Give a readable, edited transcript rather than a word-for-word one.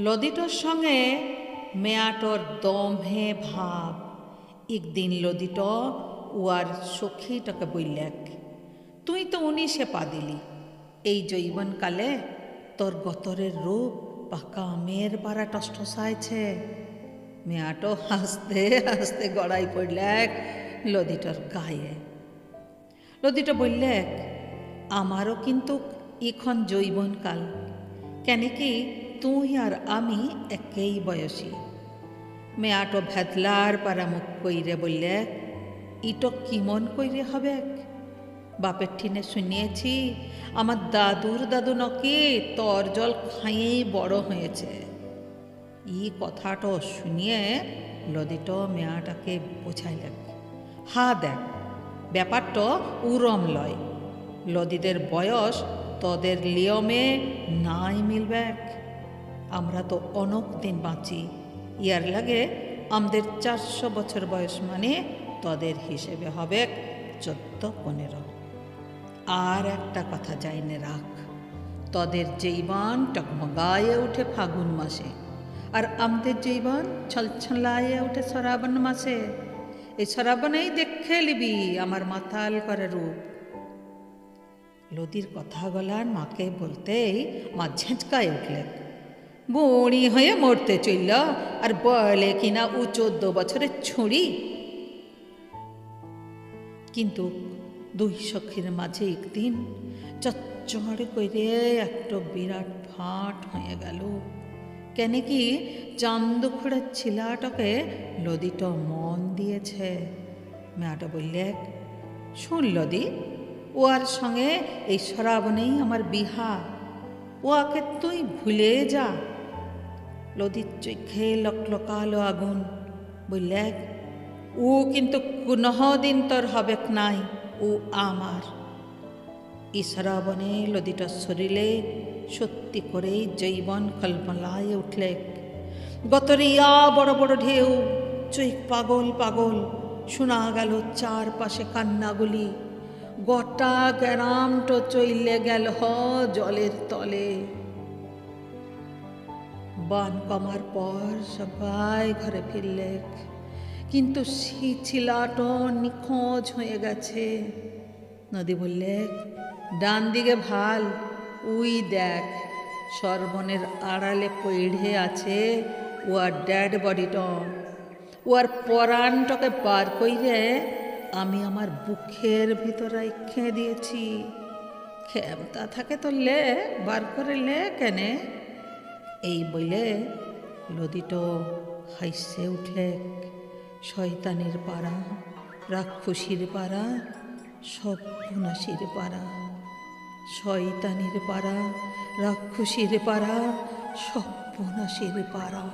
লদিটর সঙ্গে মেয়াটর দমহে ভাব। একদিন লদিট উয়ার সখীটাকে বললেক, তুই তো 19-এ পা দিলি, এই জৈবনকালে তোর গতরের রূপ পাকা আমের পাড়া টসটসাইছে। মেয়াটো হাসতে হাসতে গড়াই পড়লেক লদিটর গায়ে। লদিটা বললেক, আমারও কিন্তু এখন জৈবনকাল, কেন কি তুই আর আমি একই বয়সী। মেয়াটো ভেতলার পাড়া মুখ কইরে বললে, ইটো কিমন কইরে হবে? বাপের ঠিনে শুনিয়েছি আমার দাদুর দাদু নকি তর জল খাইয়েই বড় হয়েছে। ই কথাটা শুনিয়ে লদিটো মেয়াটাকে বোঝাইলেন, হা দেখ, ব্যাপারটা উরম লয়, লদিদের বয়স তোদের লিয়মে নাই মিলবেক। আমরা তো অনেক দিন বাঁচি, ইয়ার লাগে আমাদের 400 বছর বয়স মানে তোদের হিসেবে হবে 14-15। আর একটা কথা যাইনে রাখ, তোদের জৈবান টকমগায়ে উঠে ফাগুন মাসে, আর আমাদের জৈবান ছলছলায়ে উঠে শ্রাবণ মাসে। এই শ্রাবণেই দেখে লিবি আমার মাতাল করে রূপ। লদির কথা গলার মাকে বলতেই মা ঝেঁচকায় উঠলেন। বুড়ি হয়ে মরতে চলল আর বলে কিনা ও 14 বছরের ছুঁড়ি। কিন্তু দুই সখীর মাঝে একদিন চচ্চড় করে একটা বিরাট ফাট হয়ে গেল। কেন কি চান্দুখড়ের ছিলাটাকে লদিটা মন দিয়েছে। মেয়াটা বললে, শুন লদি, ওর সঙ্গে এই শ্রাবণেই আমার বিহা, ওকে তুই ভুলে যা। লদির চোখে লকলকালো আগুন। বললে, ও কিন্তু কোনহ দিন তোর হবেক নাই, ও আমার। এই শ্রাবণে লদিটার শরীরে সত্যি করেই জৈবন কলমলায় উঠলে। গতরিয়া বড় বড় ঢেউ, চোখ পাগল পাগল, শোনা গেল চারপাশে কান্নাগুলি। গোটা গ্রামটো চইলে গেল জলের তলে। বান কমার পর সবাই ঘরে ফিরলে, কিন্তু সেই ছিলাটো নিখোঁজ হয়ে গেছে। নদী বললে, ডান দিকে ভাল, উই দেখ, সর্বনের আড়ালে পড়ে আছে ওয়ার ড্যাড বডিটা। ওয়ার পরাণটাকে বার কইরে আমি আমার বুকের ভিতর রেখে দিয়েছি। ক্ষমতা থাকে তো লে, বার করে লে কেনে? এই বলে লদিটো হাইসে উঠলে। শয়তানের পাড়া, রাক্ষসীর পাড়া, সর্বনাশীর পাড়া। শয়তানের পাড়া, রাক্ষসীর পাড়া, সর্বনাশীর পাড়া।